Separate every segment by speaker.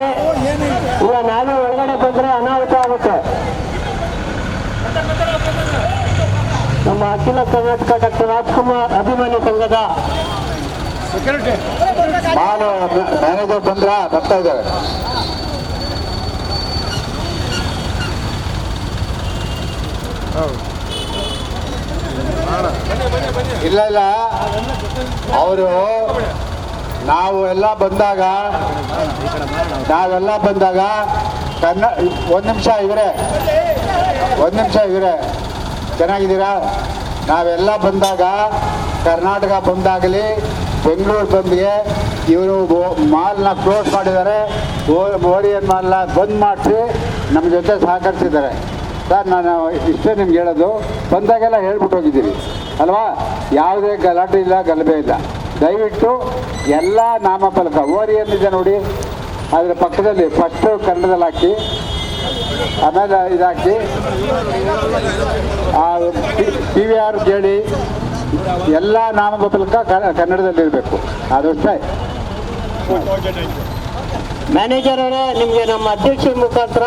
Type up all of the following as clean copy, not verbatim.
Speaker 1: ಇಲ್ಲ ನಾವೇ ಒಳಗಡೆ ಬಂದ್ರೆ ಅನಾಹುತ ಆಗುತ್ತೆ. ನಮ್ಮ ಅಖಿಲ ಕರ್ನಾಟಕ ಡಾಕ್ಟರ್ ರಾಜ್ಕುಮಾರ್ ಅಭಿಮಾನಿ ಸಂಘದ
Speaker 2: ಮ್ಯಾನೇಜರ್ ಬಂದ್ರ ಬರ್ತಾ ಇದ್ದಾರೆ. ಇಲ್ಲ ಇಲ್ಲ ಅವರು ನಾವೆಲ್ಲ ಬಂದಾಗ ಒಂದು ನಿಮಿಷ ಇವರೇ ಚೆನ್ನಾಗಿದ್ದೀರಾ? ನಾವೆಲ್ಲ ಬಂದಾಗ ಕರ್ನಾಟಕ ಬಂದಾಗಲಿ ಬೆಂಗಳೂರು ಬಂದ್ಗೆ ಇವರು ಮಾಲ್ನ ಕ್ಲೋಸ್ ಮಾಡಿದ್ದಾರೆ. ಓರಿಯನ್ ಮಾಲ್ನ ಬಂದ್ ಮಾಡಿಸಿ ನಮ್ಮ ಜೊತೆ ಸಹಕರಿಸಿದ್ದಾರೆ. ಸರ್ ನಾನು ಇಷ್ಟೇ ನಿಮ್ಗೆ ಹೇಳೋದು, ಬಂದಾಗೆಲ್ಲ ಹೇಳ್ಬಿಟ್ಟು ಹೋಗಿದ್ದೀರಿ ಅಲ್ವಾ? ಯಾವುದೇ ಗಲಾಟೆ ಇಲ್ಲ, ಗಲಭೆ ಇಲ್ಲ. ದಯವಿಟ್ಟು ಎಲ್ಲ ನಾಮಫಲಕ ಓರಿಯನ್ ಇದೆ ನೋಡಿ, ಅದರ ಪಕ್ಕದಲ್ಲಿ ಫಸ್ಟು ಕನ್ನಡದಲ್ಲಿ ಹಾಕಿ, ಆಮೇಲೆ ಇದಾಕಿ PVR ಕೇಳಿ ಎಲ್ಲ ನಾಮಫಲಕ ಕನ್ನಡದಲ್ಲಿರಬೇಕು. ಅದಷ್ಟೇ.
Speaker 1: ಮ್ಯಾನೇಜರ್ ಅವರೇ, ನಿಮಗೆ ನಮ್ಮ ಅಧ್ಯಕ್ಷರ ಮುಖಾಂತರ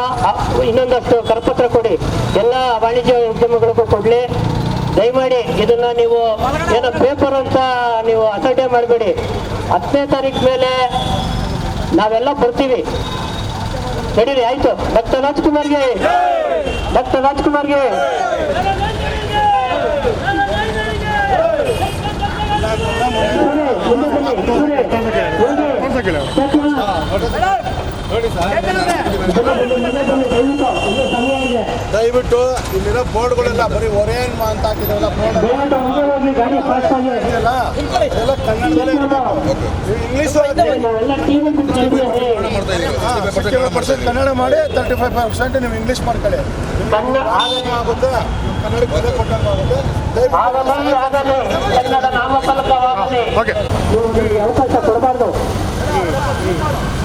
Speaker 1: ಇನ್ನೊಂದಷ್ಟು ಕರಪತ್ರ ಕೊಡಿ. ಎಲ್ಲ ವಾಣಿಜ್ಯ ಉದ್ಯಮಗಳಿಗೂ ಕೊಡಲಿ. ದಯಮಾಡಿ ಇದನ್ನ ನೀವು ಏನೋ ಪೇಪರ್ ಅಂತ ನೀವು ಅಸಡ್ಡೆ ಮಾಡಬೇಡಿ. 10ನೇ ತಾರೀಕು ಮೇಲೆ ನಾವೆಲ್ಲ ಬರ್ತೀವಿ. ನಡೀರಿ, ಆಯ್ತು. ಡಾಕ್ಟರ್ ರಾಜ್ಕುಮಾರ್ಗೆ
Speaker 3: ದಯವಿಟ್ಟು ಇಲ್ಲಿರೋ ಬೋರ್ಡ್ಗಳೆಲ್ಲ ಬರೀ ಒರೇನ್ ಅಂತ ಹಾಕಿದ್ರಲ್ಲ ಬೋರ್ಡ್ ಎಲ್ಲ ಕನ್ನಡದಲ್ಲೇ ಇಂಗ್ಲೀಷ್ ಕನ್ನಡ ಮಾಡಿ 35% ನೀವು ಇಂಗ್ಲೀಷ್ ಮಾಡ್ಕೊಳ್ಳಿ. ಆಗುತ್ತೆ ಕನ್ನಡಕ್ಕೆ ಬೆಲೆ ಕೊಟ್ಟಂಗಾಗುತ್ತೆ.
Speaker 1: ಅವಕಾಶ ಕೊಡಬಾರ್ದು.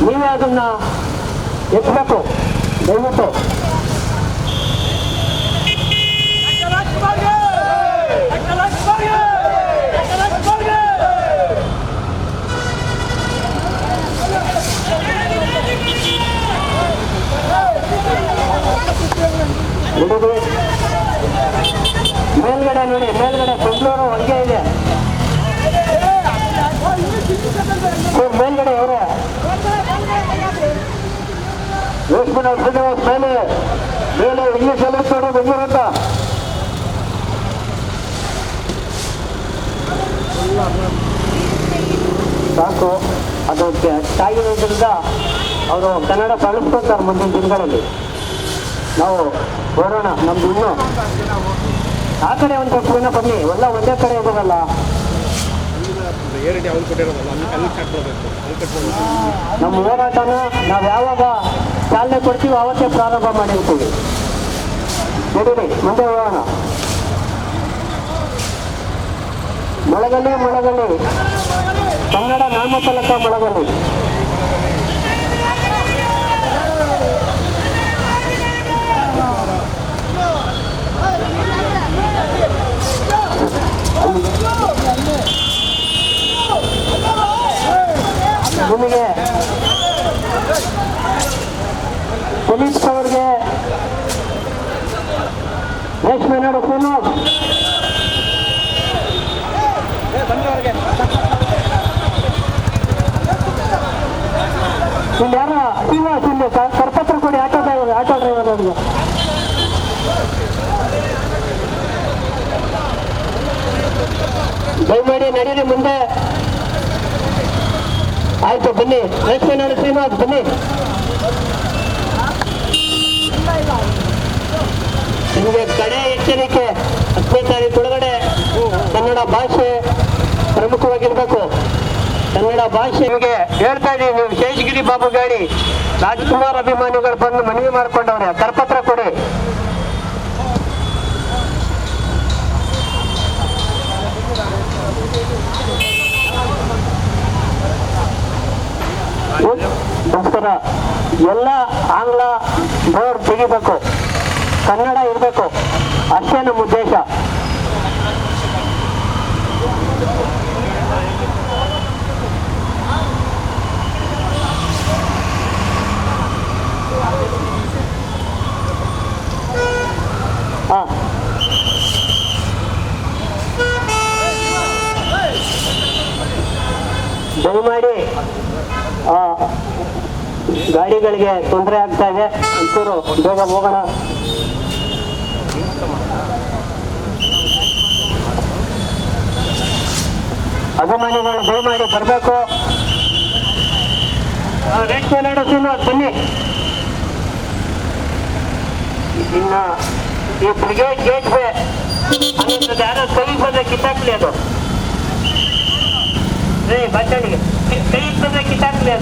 Speaker 1: ನೀವೇ ಅದನ್ನ ಎತ್ತಬೇಕು ದಯವಿಟ್ಟು. ಮೇಲ್ಗಡೆ ನೋಡಿ, ಮೇಲ್ಗಡೆ ಬೆಂಗಳೂರು ಹಂಗೆ ಇದೆ. ಮೇಲ್ಗಡೆ ಅವರೇ ಮೇಲೆ ಇಂಗ್ಲೀಷ್ ಅಲ್ಲಿ ನೋಡಿ ಬೆಂಗಳೂರು ಅಂತ. ಸಾಕು, ಅದು ಆಗಿರೋದ್ರಿಂದ ಅವರು ಕನ್ನಡ ಬಳಸ್ಕೊತಾರೆ. ಮುಂದಿನ ದಿನಗಳಲ್ಲಿ ನಾವು ಬರೋಣ. ನಮ್ದು ಇನ್ನೂ ಆ ಕಡೆ ಒಂದು ಸ್ವಲ್ಪ ಬನ್ನಿ, ಎಲ್ಲ ಒಂದೇ ಕಡೆ ಇದಾರಲ್ಲ. ನಮ್ಮ ಹೋರಾಟನ ನಾವು ಯಾವಾಗ ಚಾಲನೆ ಕೊಡ್ತೀವಿ ಅವತ್ತೇ ಪ್ರಾರಂಭ ಮಾಡಿರ್ತೀವಿ. ನಡೀರಿ, ಮುಂದೆ ಹೋಗೋಣ. ಮೊಳಗಲ್ಲಿ ಕನ್ನಡ ನಾಮಫಲಕ ಮೊಳಗಲ್ಲಿ. ನಿಮಗೆ ಪೊಲೀಸ್ ಅವರಿಗೆ ರೇಷ್ಮೆ ನಾಡು ಶ್ರೀನಿವಾಸ್ ಇಲ್ಲಿ ಯಾರ ಶ್ರೀನಿವಾಸ್ ಇಲ್ಲಿ ಕರಪತ್ರ ಕೊಡಿ. ಆಟೋ ಡ್ರೈವರ್ ಅವರಿಗೆ ದಯಮಾಡಿ ನಡೀರಿ ಮುಂದೆ. ಆಯ್ತು, ಬನ್ನಿ. ರೇಷ್ಮೆ ನಾಡು ಶ್ರೀನಿವಾಸ್ ಬನ್ನಿ. ನಿಮಗೆ ಕಡೆ ಎಚ್ಚರಿಕೆ, 10ನೇ ತಾರೀಕು ಒಳಗಡೆ ಕನ್ನಡ ಭಾಷೆ ಪ್ರಮುಖವಾಗಿರ್ಬೇಕು. ಕನ್ನಡ ಭಾಷೆ ನಿಮಗೆ ಹೇಳ್ತಾ ಇದ್ದೀವಿ. ನೀವು ಶೇಷಗಿರಿ ಬಾಬು ಗಾಡಿ ರಾಜ್ಕುಮಾರ್ ಅಭಿಮಾನಿಗಳು ಬಂದು ಮನವಿ ಮಾಡ್ಕೊಂಡವ್ರೆ. ಕರಪತ್ರ ಕೊಡಿ. ನಮಸ್ಕಾರ. ಎಲ್ಲ ಆಂಗ್ಲ ಬೋರ್ಡ್ ತೆಗಿಬೇಕು, ಕನ್ನಡ ಇರಬೇಕು, ಅಷ್ಟೇ ನಮ್ಮ ಉದ್ದೇಶ. ಹಾ ದಯಮಾಡಿ ಗಾಡಿಗಳಿಗೆ ತೊಂದರೆ ಆಗ್ತಾ ಇದೆ, ಒಂಚೂರು ಬೇಗ ಹೋಗೋಣ. ಅಭಿಮಾನಿಗಳು ದಯಮಾಡಿ ಬರಬೇಕು. ರೇಷ್ಮೆ ನಡೆಸೋಣ ಬನ್ನಿ. ಇನ್ನ ಈ ಬ್ರಿಗೇಡ್ ಗೇಟ್ ವೇ ಅನ್ನೋದು ಯಾರೋ ಕೈ ಬಂದ ಕಿತ್ತಾಕ್ಲಿ ಅದು. ಬಚ್ಚಣಿಗೆ ಕೈ ಬಂದ ಕಿತ್ತಾಕ್ಲಿ ಅದು.